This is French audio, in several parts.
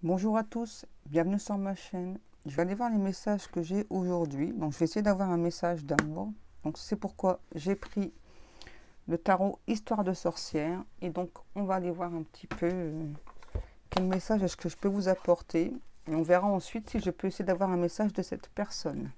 Bonjour à tous, bienvenue sur ma chaîne. Je vais aller voir les messages que j'ai aujourd'hui. Donc je vais essayer d'avoir un message d'amour. Donc c'est pourquoi j'ai pris le tarot Histoire de sorcière. Et donc on va aller voir un petit peu quel message est-ce que je peux vous apporter. Et on verra ensuite si je peux essayer d'avoir un message de cette personne.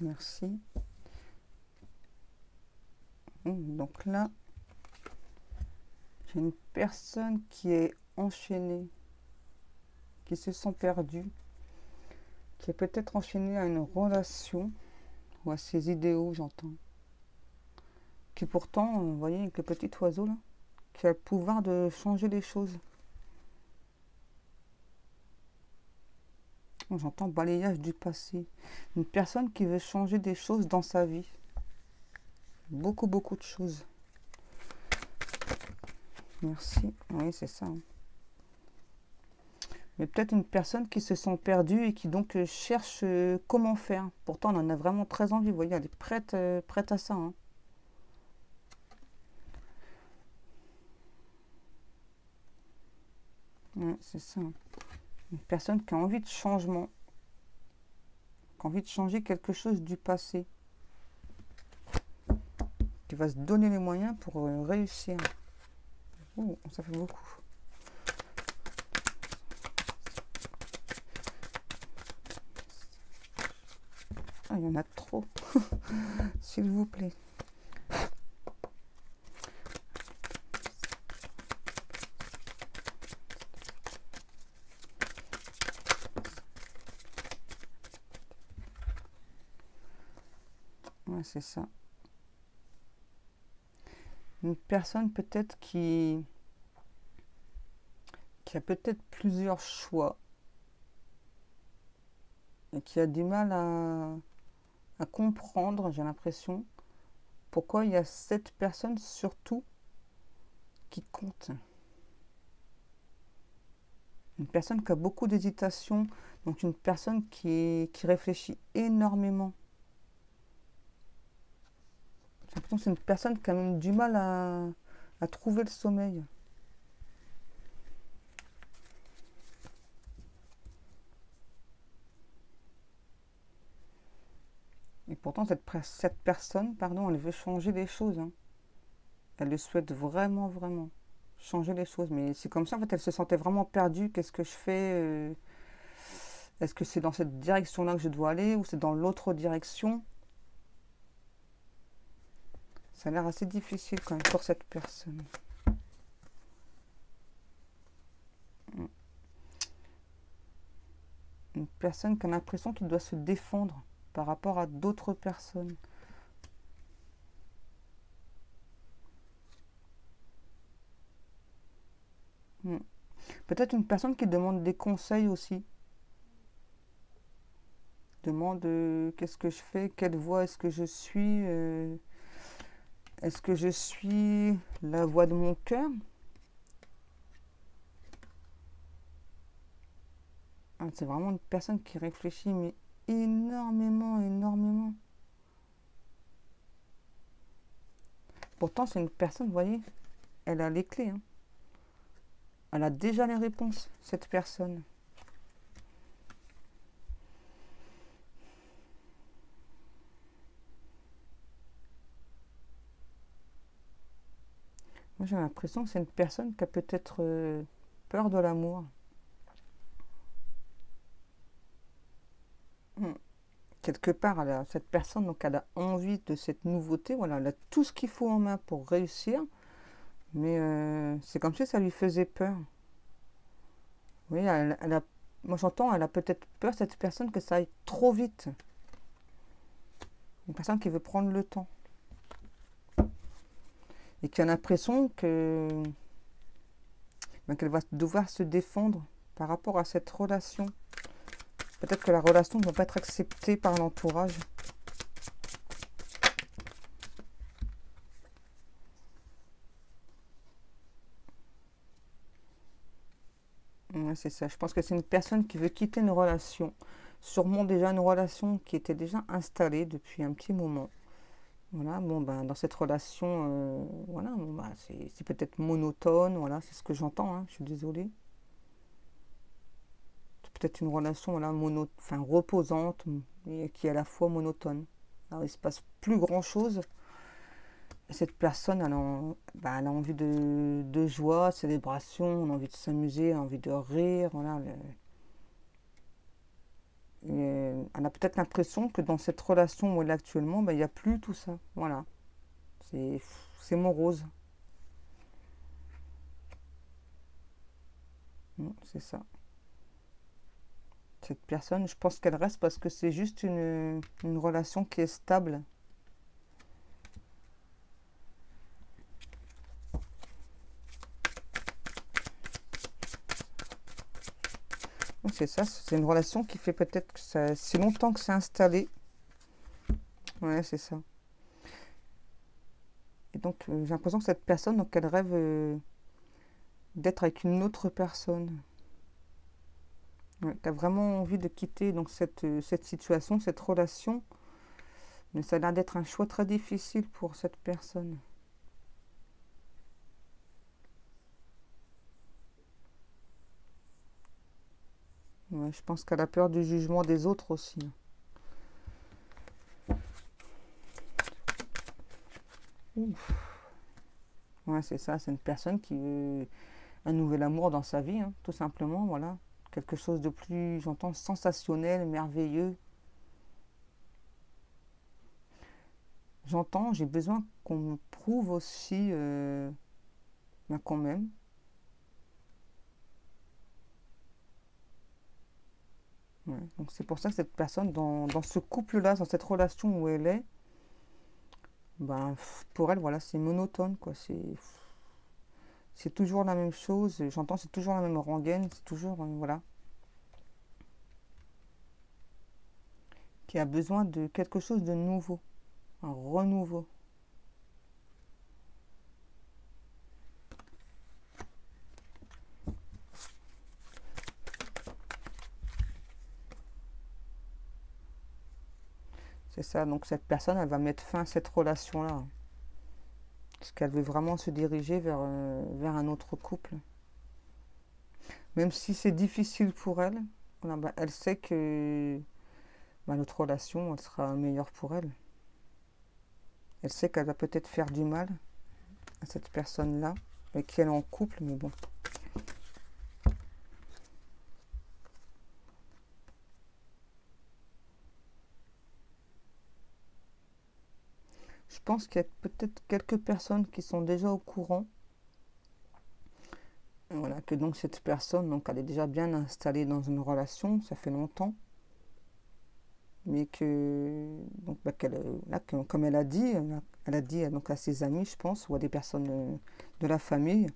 Merci. Donc là, j'ai une personne qui est enchaînée, qui se sent perdue, qui est peut-être enchaînée à une relation ou à ses idéaux, j'entends. Qui pourtant, vous voyez, avec le petit oiseau là, qui a le pouvoir de changer les choses. J'entends balayage du passé. Une personne qui veut changer des choses dans sa vie. Beaucoup, beaucoup de choses. Merci. Oui, c'est ça. Mais peut-être une personne qui se sent perdue et qui donc cherche comment faire. Pourtant, on en a vraiment très envie. Vous voyez, elle est prête à ça. Ouais, c'est ça. Une personne qui a envie de changement. Qui a envie de changer quelque chose du passé. Qui va se donner les moyens pour réussir. Oh, ça fait beaucoup. Ah, il y en a trop. S'il vous plaît. Ouais, c'est ça. Une personne peut-être qui a peut-être plusieurs choix et qui a du mal à comprendre, j'ai l'impression, pourquoi il y a cette personne surtout qui compte. Une personne qui a beaucoup d'hésitation, donc une personne qui réfléchit énormément. J'ai l'impression que c'est une personne qui a même du mal à trouver le sommeil. Et pourtant, cette personne, pardon, elle veut changer les choses. Elle le souhaite vraiment, vraiment. Changer les choses. Mais c'est comme ça, en fait, elle se sentait vraiment perdue. Qu'est-ce que je fais Est-ce que c'est dans cette direction-là que je dois aller ou c'est dans l'autre direction? Ça a l'air assez difficile quand même pour cette personne. Une personne qui a l'impression qu'il doit se défendre par rapport à d'autres personnes. Peut-être une personne qui demande des conseils aussi. Demande qu'est-ce que je fais, quelle voie est-ce que je suis, est-ce que je suis la voie de mon cœur? C'est vraiment une personne qui réfléchit mais énormément, énormément. Pourtant c'est une personne, vous voyez, elle a les clés. Elle a déjà les réponses, cette personne. Moi j'ai l'impression que c'est une personne qui a peut-être peur de l'amour. Quelque part, cette personne, donc, elle a envie de cette nouveauté. Voilà, elle a tout ce qu'il faut en main pour réussir. Mais c'est comme si ça lui faisait peur. Oui, moi j'entends, elle a peut-être peur, cette personne, que ça aille trop vite. Une personne qui veut prendre le temps. et qui a l'impression que qu'elle va devoir se défendre par rapport à cette relation. Peut-être que la relation ne va pas être acceptée par l'entourage. Ouais, c'est ça. Je pense que c'est une personne qui veut quitter une relation. Sûrement déjà une relation qui était déjà installée depuis un petit moment. Voilà, bon, ben, dans cette relation, voilà, bon, ben, c'est peut-être monotone, voilà, c'est ce que j'entends, hein, je suis désolée. C'est peut-être une relation, voilà, enfin, reposante, mais qui est à la fois monotone. Alors, il se passe plus grand-chose. Et cette personne, ben, elle a envie de joie, célébration, elle a envie de s'amuser, elle a envie de rire, voilà. Elle a peut-être l'impression que dans cette relation où elle est actuellement, ben, il n'y a plus tout ça, voilà. C'est c'est morose. C'est ça. Cette personne, je pense qu'elle reste parce que c'est juste une relation qui est stable. C'est ça, c'est une relation qui fait peut-être que ça, si longtemps que c'est installé. Ouais, c'est ça. Et donc, j'ai l'impression que cette personne, donc, elle rêve d'être avec une autre personne. Ouais, qui a vraiment envie de quitter donc, cette situation, cette relation. Mais ça a l'air d'être un choix très difficile pour cette personne. Ouais, je pense qu'elle a peur du jugement des autres aussi. Ouf. Ouais, c'est ça, c'est une personne qui veut un nouvel amour dans sa vie, hein, tout simplement, voilà. Quelque chose de plus, j'entends, sensationnel, merveilleux. J'entends, j'ai besoin qu'on me prouve aussi, ben, quand même. Ouais. Donc c'est pour ça que cette personne, dans ce couple-là, dans cette relation où elle est, ben, pour elle, voilà, c'est monotone, quoi. C'est toujours la même chose. J'entends, c'est toujours la même rengaine, c'est toujours, voilà, qui a besoin de quelque chose de nouveau, un renouveau. C'est ça, donc cette personne, elle va mettre fin à cette relation-là. Parce qu'elle veut vraiment se diriger vers un autre couple. Même si c'est difficile pour elle, voilà, bah, elle sait que bah, notre relation, elle sera meilleure pour elle. Elle sait qu'elle va peut-être faire du mal à cette personne-là, avec qui elle est en couple, mais bon. Je pense qu'il y a peut-être quelques personnes qui sont déjà au courant. Voilà, que donc cette personne, donc elle est déjà bien installée dans une relation, ça fait longtemps, mais que, donc, bah, là, comme elle a dit donc, à ses amis, je pense, ou à des personnes de la famille,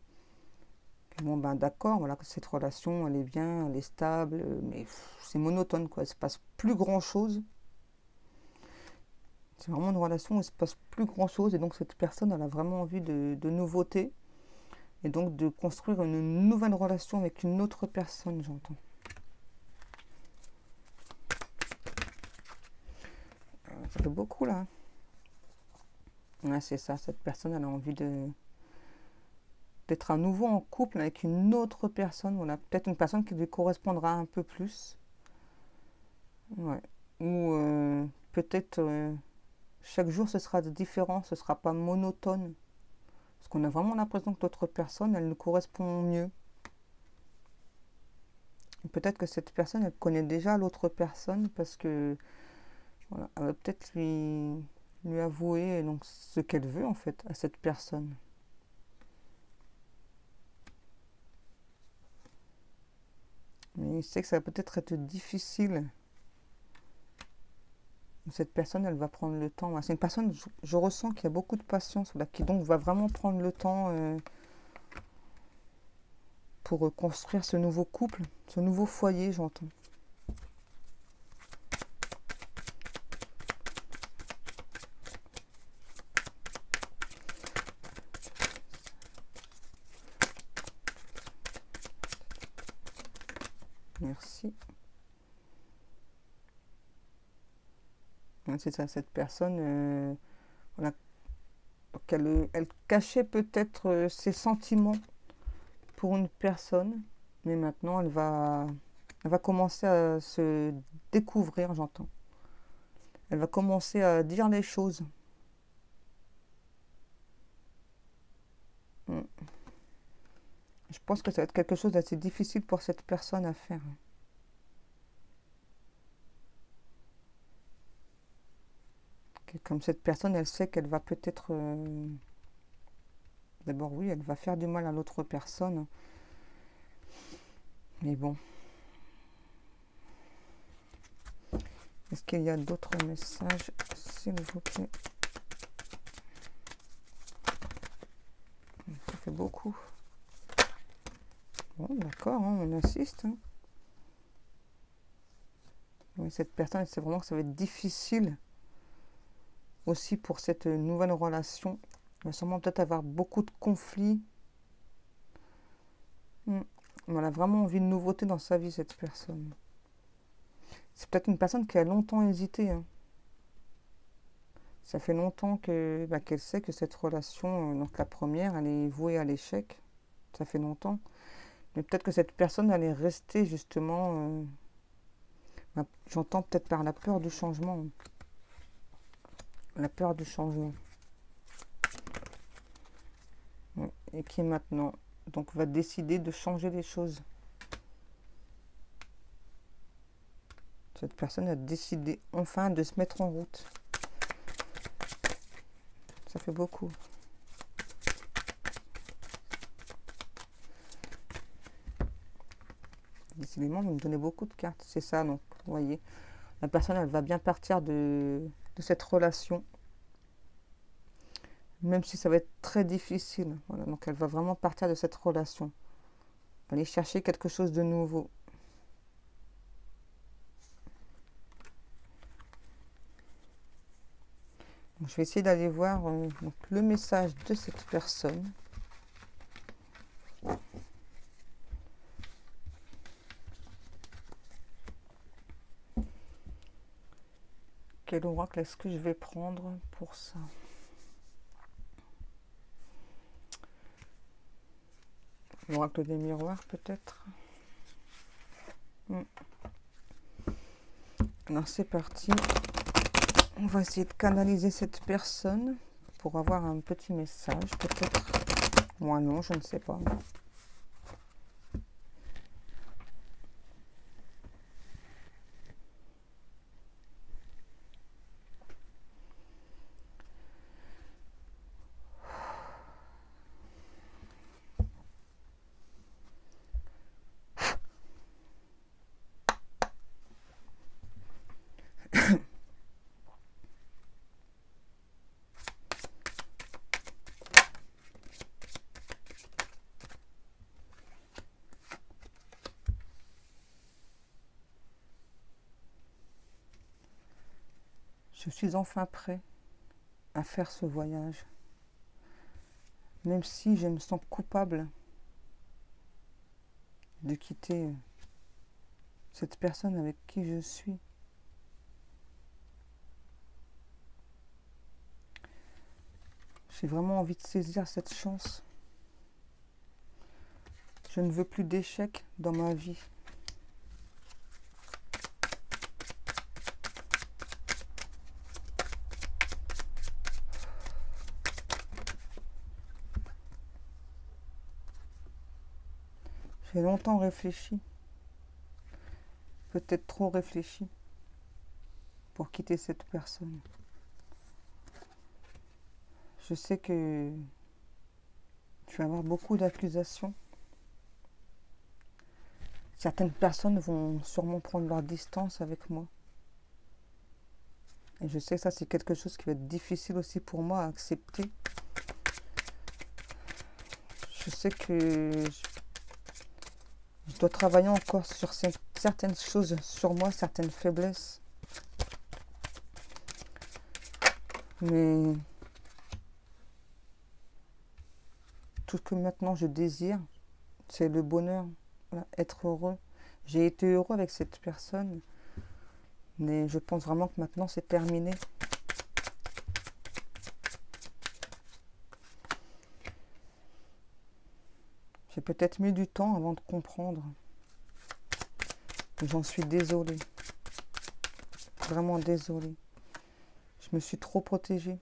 que, bon, ben d'accord, voilà, que cette relation, elle est bien, elle est stable, mais c'est monotone, quoi, il se passe plus grand-chose. C'est vraiment une relation où il se passe plus grand-chose, et donc cette personne, elle a vraiment envie de nouveautés, et donc de construire une nouvelle relation avec une autre personne, j'entends. Ça fait beaucoup, là. Ouais, c'est ça, cette personne, elle a envie d'être à nouveau en couple avec une autre personne, voilà, peut-être une personne qui lui correspondra un peu plus, ouais. Ou peut-être chaque jour ce sera différent, ce sera pas monotone, parce qu'on a vraiment l'impression que l'autre personne, elle nous correspond mieux. Et peut-être que cette personne, elle connaît déjà l'autre personne, parce que voilà, elle va peut-être lui avouer donc ce qu'elle veut en fait à cette personne. Mais je sais que ça va peut-être être difficile. Cette personne, elle va prendre le temps. C'est une personne, je ressens qu'il y a beaucoup de patience, là, qui donc va vraiment prendre le temps pour construire ce nouveau couple, ce nouveau foyer, j'entends. Merci. C'est ça, cette personne, voilà, elle cachait peut-être ses sentiments pour une personne, mais maintenant elle va commencer à se découvrir, j'entends. Elle va commencer à dire les choses. Mm. Je pense que ça va être quelque chose d'assez difficile pour cette personne à faire. Comme cette personne, elle sait qu'elle va peut-être... D'abord, oui, elle va faire du mal à l'autre personne. Mais bon. Est-ce qu'il y a d'autres messages, s'il vous plaît? Ça fait beaucoup. Bon, d'accord, hein, on insiste. Hein. Oui, cette personne, c'est vraiment que ça va être difficile aussi pour cette nouvelle relation. Il va sûrement peut-être avoir beaucoup de conflits. Elle a vraiment envie de nouveauté dans sa vie, cette personne. C'est peut-être une personne qui a longtemps hésité. Hein. Ça fait longtemps qu'elle sait que cette relation, donc la première, elle est vouée à l'échec. Ça fait longtemps. Mais peut-être que cette personne, elle est restée justement... j'entends peut-être par la peur du changement. La peur du changement. Et qui maintenant, donc, va décider de changer les choses. Cette personne a décidé enfin de se mettre en route. Ça fait beaucoup. Décidément, vous me donnez beaucoup de cartes. C'est ça, donc, vous voyez. La personne, elle va bien partir de cette relation. Même si ça va être très difficile. Voilà, donc, elle va vraiment partir de cette relation. Aller chercher quelque chose de nouveau. Donc, je vais essayer d'aller voir donc, le message de cette personne. Quel oracle est-ce que je vais prendre pour ça? L'oracle des miroirs, peut-être. Alors, c'est parti. On va essayer de canaliser cette personne pour avoir un petit message, peut-être. Moi, non, je ne sais pas. Je suis enfin prêt à faire ce voyage. Même si je me sens coupable de quitter cette personne avec qui je suis. J'ai vraiment envie de saisir cette chance. Je ne veux plus d'échecs dans ma vie. J'ai longtemps réfléchi, peut-être trop réfléchi, pour quitter cette personne. Je sais que je vais avoir beaucoup d'accusations. Certaines personnes vont sûrement prendre leur distance avec moi. Et je sais que ça, c'est quelque chose qui va être difficile aussi pour moi à accepter. Je sais que je dois travailler encore sur certaines choses sur moi, certaines faiblesses. Mais tout ce que maintenant je désire, c'est le bonheur, voilà, être heureux. J'ai été heureux avec cette personne, mais je pense vraiment que maintenant c'est terminé. J'ai peut-être mis du temps avant de comprendre. J'en suis désolée. Vraiment désolée. Je me suis trop protégée.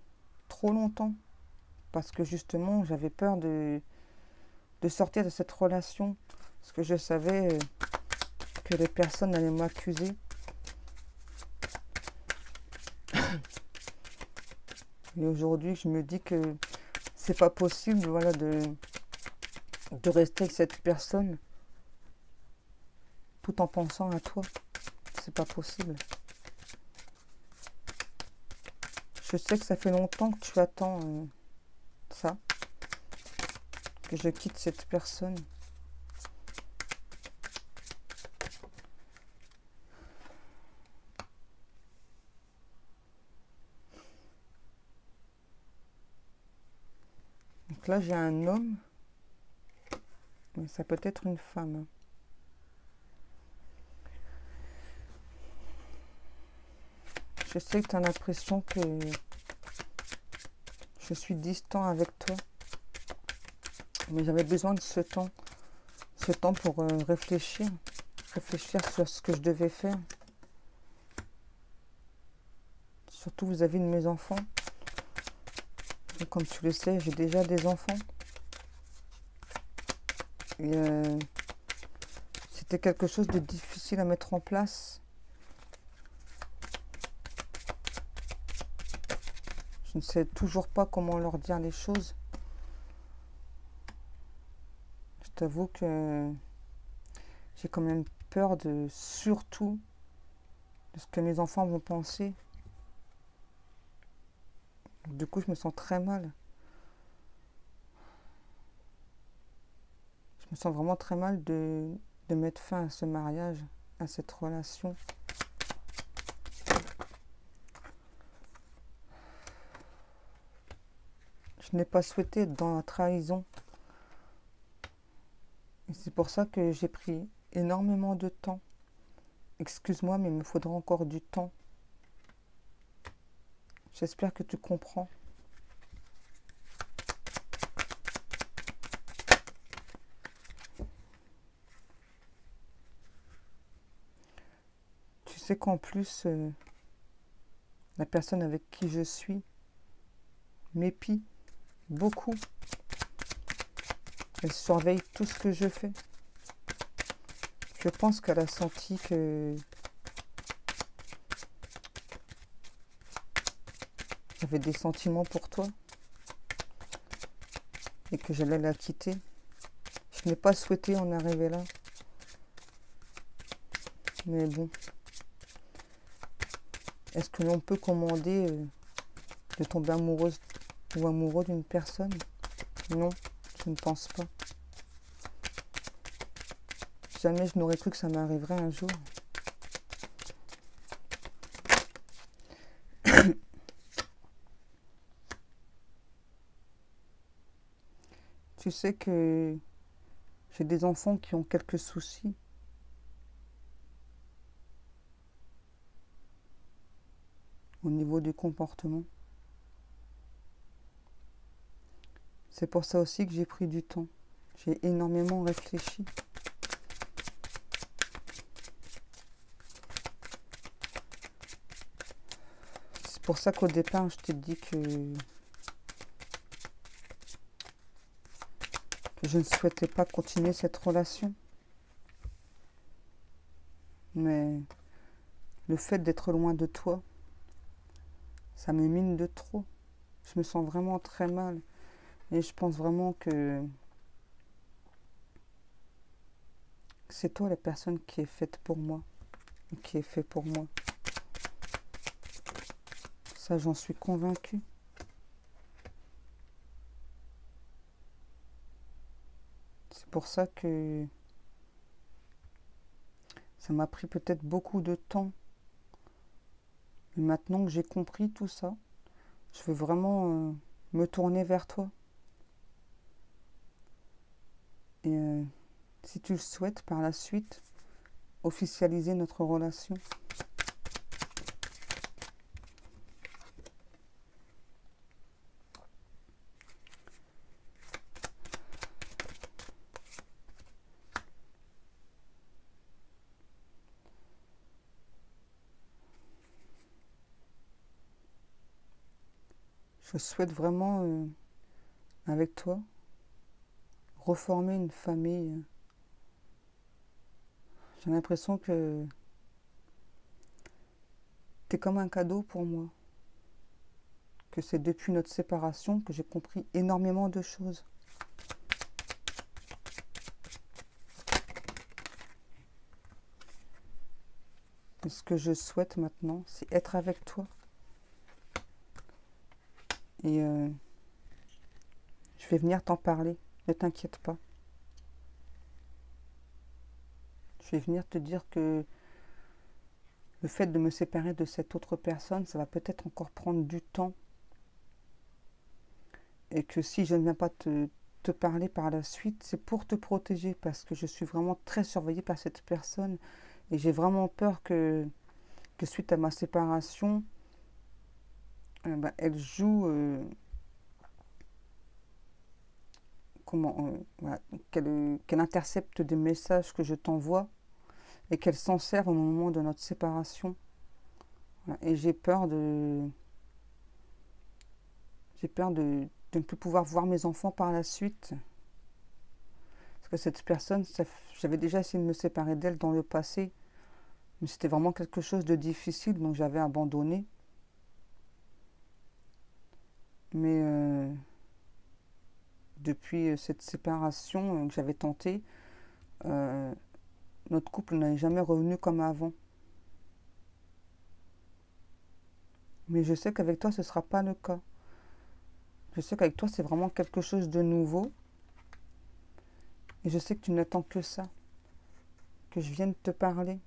Trop longtemps. Parce que justement, j'avais peur de sortir de cette relation. Parce que je savais que les personnes allaient m'accuser. Et aujourd'hui, je me dis que c'est pas possible, voilà, de rester avec cette personne tout en pensant à toi. C'est pas possible. Je sais que ça fait longtemps que tu attends ça, que je quitte cette personne. Donc là, j'ai un homme, mais ça peut être une femme. Je sais que tu as l'impression que je suis distant avec toi, mais j'avais besoin de ce temps pour réfléchir sur ce que je devais faire. Surtout vis-à-vis de mes enfants. Et comme tu le sais, j'ai déjà des enfants. Et c'était quelque chose de difficile à mettre en place. Je ne sais toujours pas comment leur dire les choses. Je t'avoue que j'ai quand même peur surtout de ce que mes enfants vont penser. Du coup, je me sens très mal. Je me sens vraiment très mal de mettre fin à ce mariage, à cette relation. Je n'ai pas souhaité être dans la trahison. Et c'est pour ça que j'ai pris énormément de temps. Excuse-moi, mais il me faudra encore du temps. J'espère que tu comprends. Tu sais qu'en plus, la personne avec qui je suis m'épie beaucoup. Elle surveille tout ce que je fais. Je pense qu'elle a senti que j'avais des sentiments pour toi et que j'allais la quitter. Je n'ai pas souhaité en arriver là. Mais bon. Est-ce que l'on peut commander de tomber amoureuse ou amoureux d'une personne? Non, je ne pense pas. Jamais je n'aurais cru que ça m'arriverait un jour. Tu sais que j'ai des enfants qui ont quelques soucis. Au niveau du comportement. C'est pour ça aussi que j'ai pris du temps. J'ai énormément réfléchi. C'est pour ça qu'au départ, je t'ai dit que je ne souhaitais pas continuer cette relation. Mais le fait d'être loin de toi, ça me mine de trop. Je me sens vraiment très mal. Et je pense vraiment que c'est toi la personne qui est faite pour moi. Qui est fait pour moi. Ça, j'en suis convaincue. C'est pour ça que ça m'a pris peut-être beaucoup de temps. Mais maintenant que j'ai compris tout ça, je veux vraiment me tourner vers toi. Et si tu le souhaites, par la suite, officialiser notre relation. Je souhaite vraiment, avec toi, reformer une famille. J'ai l'impression que tu es comme un cadeau pour moi. Que c'est depuis notre séparation que j'ai compris énormément de choses. Et ce que je souhaite maintenant, c'est être avec toi. Et je vais venir t'en parler, ne t'inquiète pas. Je vais venir te dire que le fait de me séparer de cette autre personne, ça va peut-être encore prendre du temps. Et que si je ne viens pas te parler par la suite, c'est pour te protéger, parce que je suis vraiment très surveillée par cette personne. Et j'ai vraiment peur que suite à ma séparation, elle joue... voilà, qu'elle intercepte des messages que je t'envoie et qu'elle s'en serve au moment de notre séparation. Voilà. Et j'ai peur de ne plus pouvoir voir mes enfants par la suite. Parce que cette personne, j'avais déjà essayé de me séparer d'elle dans le passé, mais c'était vraiment quelque chose de difficile, donc j'avais abandonné. Mais depuis cette séparation que j'avais tentée, notre couple n'est jamais revenu comme avant. Mais je sais qu'avec toi, ce ne sera pas le cas. Je sais qu'avec toi, c'est vraiment quelque chose de nouveau. Et je sais que tu n'attends que ça. Que je vienne te parler.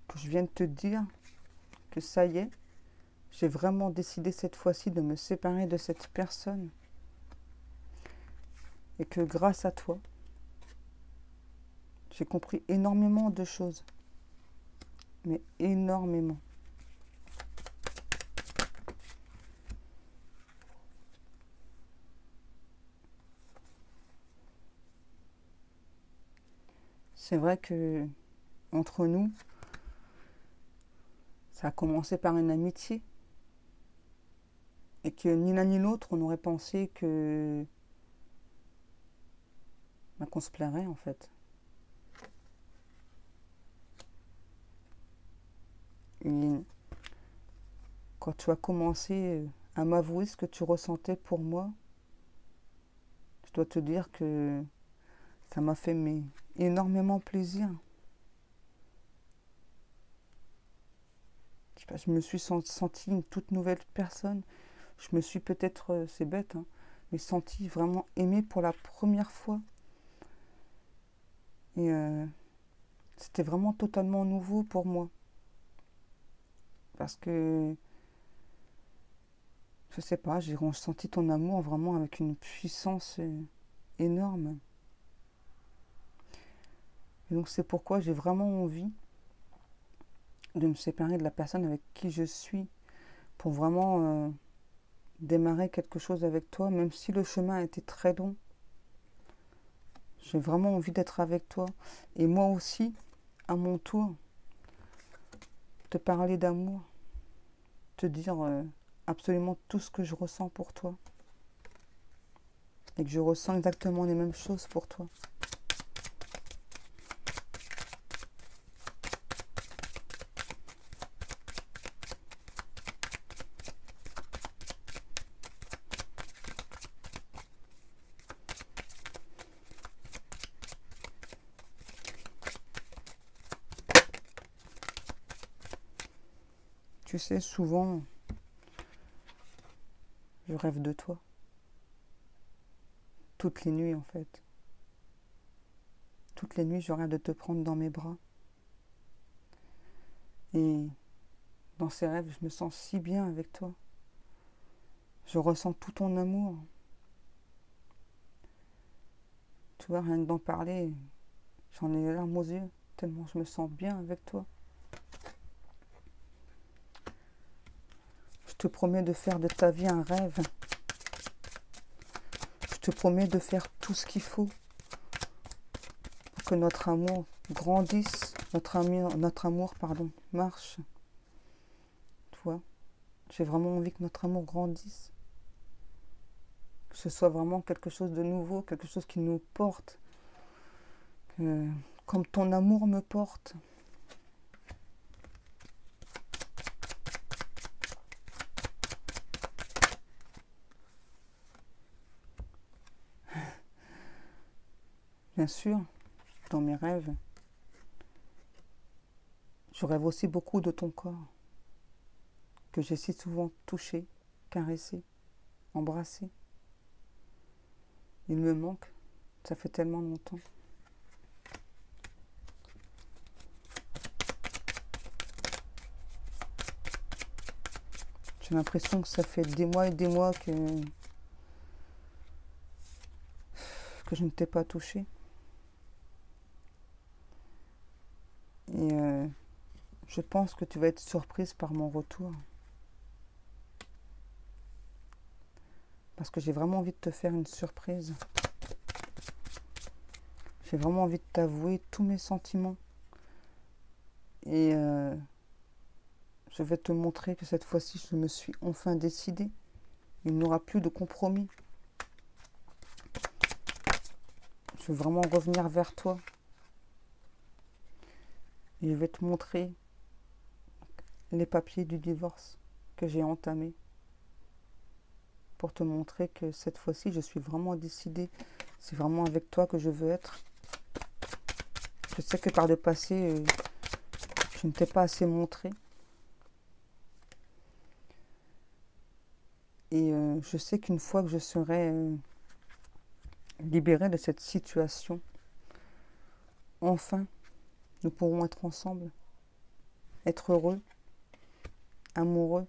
Que je vienne te dire que ça y est, j'ai vraiment décidé cette fois-ci de me séparer de cette personne. Et que grâce à toi, j'ai compris énormément de choses. Mais énormément. C'est vrai que entre nous, ça a commencé par une amitié. Et que ni l'un ni l'autre, on aurait pensé qu'on se plairait en fait. Et quand tu as commencé à m'avouer ce que tu ressentais pour moi, je dois te dire que ça m'a fait énormément plaisir. Je sais pas, je me suis sentie une toute nouvelle personne. Je me suis peut-être, c'est bête, hein, mais sentie vraiment aimée pour la première fois. Et c'était vraiment totalement nouveau pour moi. Parce que, je sais pas, j'ai ressenti ton amour vraiment avec une puissance énorme. Et donc c'est pourquoi j'ai vraiment envie de me séparer de la personne avec qui je suis pour vraiment démarrer quelque chose avec toi, même si le chemin a été très long. J'ai vraiment envie d'être avec toi. Et moi aussi, à mon tour, te parler d'amour, te dire absolument tout ce que je ressens pour toi. Et que je ressens exactement les mêmes choses pour toi. Tu sais, souvent, je rêve de toi. Toutes les nuits, en fait. Toutes les nuits, je rêve de te prendre dans mes bras. Et dans ces rêves, je me sens si bien avec toi. Je ressens tout ton amour. Tu vois, rien que d'en parler, j'en ai les larmes aux yeux, tellement je me sens bien avec toi. Je te promets de faire de ta vie un rêve. Je te promets de faire tout ce qu'il faut pour que notre amour grandisse, notre amour, marche. Tu vois, j'ai vraiment envie que notre amour grandisse. Que ce soit vraiment quelque chose de nouveau, quelque chose qui nous porte. Comme ton amour me porte. Bien sûr, dans mes rêves, je rêve aussi beaucoup de ton corps, que j'ai si souvent touché, caressé, embrassé. Il me manque, ça fait tellement longtemps. J'ai l'impression que ça fait des mois et des mois que je ne t'ai pas touché. Et je pense que tu vas être surprise par mon retour. Parce que j'ai vraiment envie de te faire une surprise. J'ai vraiment envie de t'avouer tous mes sentiments. Et je vais te montrer que cette fois-ci, je me suis enfin décidée. Il n'y aura plus de compromis. Je veux vraiment revenir vers toi. Et je vais te montrer les papiers du divorce que j'ai entamés. Pour te montrer que cette fois-ci, je suis vraiment décidée. C'est vraiment avec toi que je veux être. Je sais que par le passé, je ne t'ai pas assez montré. Et je sais qu'une fois que je serai libérée de cette situation, enfin, nous pourrons être ensemble, être heureux, amoureux.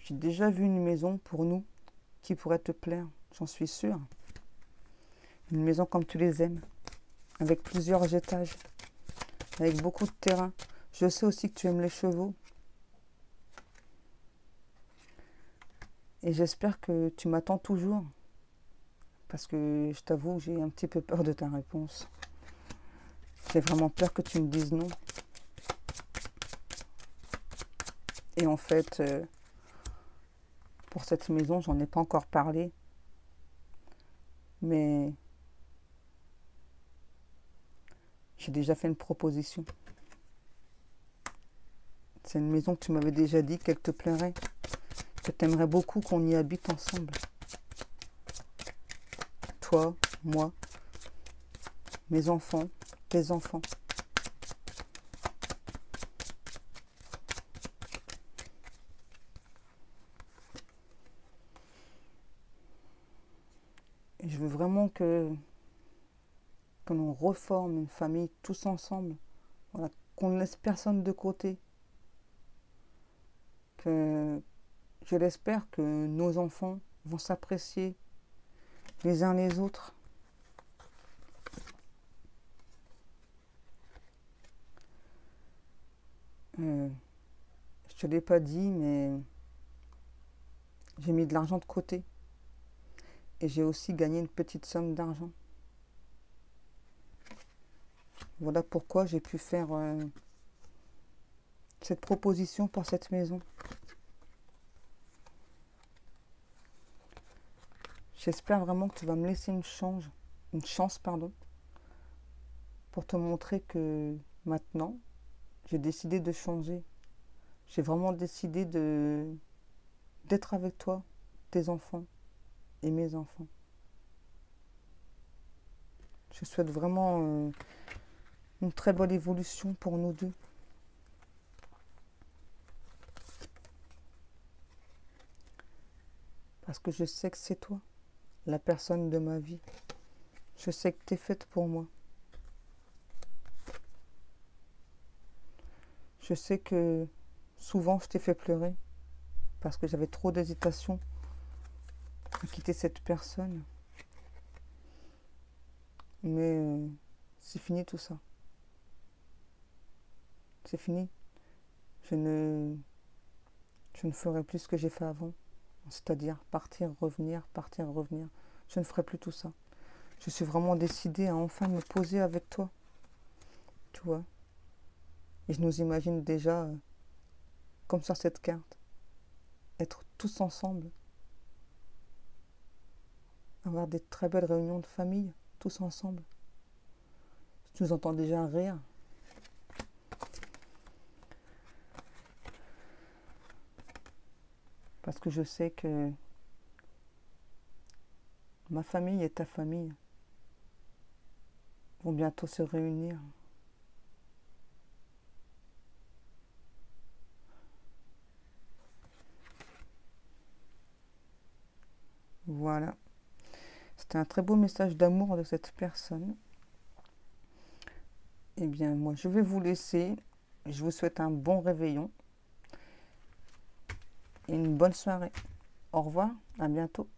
J'ai déjà vu une maison pour nous qui pourrait te plaire, j'en suis sûre. Une maison comme tu les aimes, avec plusieurs étages, avec beaucoup de terrain. Je sais aussi que tu aimes les chevaux. Et j'espère que tu m'attends toujours. Parce que je t'avoue, j'ai un petit peu peur de ta réponse. J'ai vraiment peur que tu me dises non. Et en fait, pour cette maison, j'en ai pas encore parlé. Mais j'ai déjà fait une proposition. C'est une maison que tu m'avais déjà dit qu'elle te plairait. Que tu aimerais beaucoup qu'on y habite ensemble. Toi, moi, mes enfants, tes enfants. Et je veux vraiment que l'on reforme une famille tous ensemble. Voilà, qu'on ne laisse personne de côté. Que je l'espère que nos enfants vont s'apprécier les uns les autres. Je te l'ai pas dit, mais j'ai mis de l'argent de côté. Et j'ai aussi gagné une petite somme d'argent. Voilà pourquoi j'ai pu faire cette proposition pour cette maison. J'espère vraiment que tu vas me laisser une chance, pour te montrer que maintenant, j'ai décidé de changer. J'ai vraiment décidé d'être avec toi, tes enfants et mes enfants. Je souhaite vraiment une très bonne évolution pour nous deux. Parce que je sais que c'est toi, la personne de ma vie. Je sais que tu es faite pour moi. Je sais que souvent je t'ai fait pleurer parce que j'avais trop d'hésitation à quitter cette personne. Mais c'est fini tout ça. C'est fini. Je ne ferai plus ce que j'ai fait avant. C'est-à-dire partir, revenir, partir, revenir. Je ne ferai plus tout ça. Je suis vraiment décidée à enfin me poser avec toi. Tu vois. Et je nous imagine déjà, comme sur cette carte, être tous ensemble. Avoir des très belles réunions de famille, tous ensemble. Tu nous entends déjà rire. Parce que je sais que ma famille et ta famille vont bientôt se réunir. Voilà. C'était un très beau message d'amour de cette personne. Eh bien, moi, je vais vous laisser. Je vous souhaite un bon réveillon et une bonne soirée. Au revoir, à bientôt.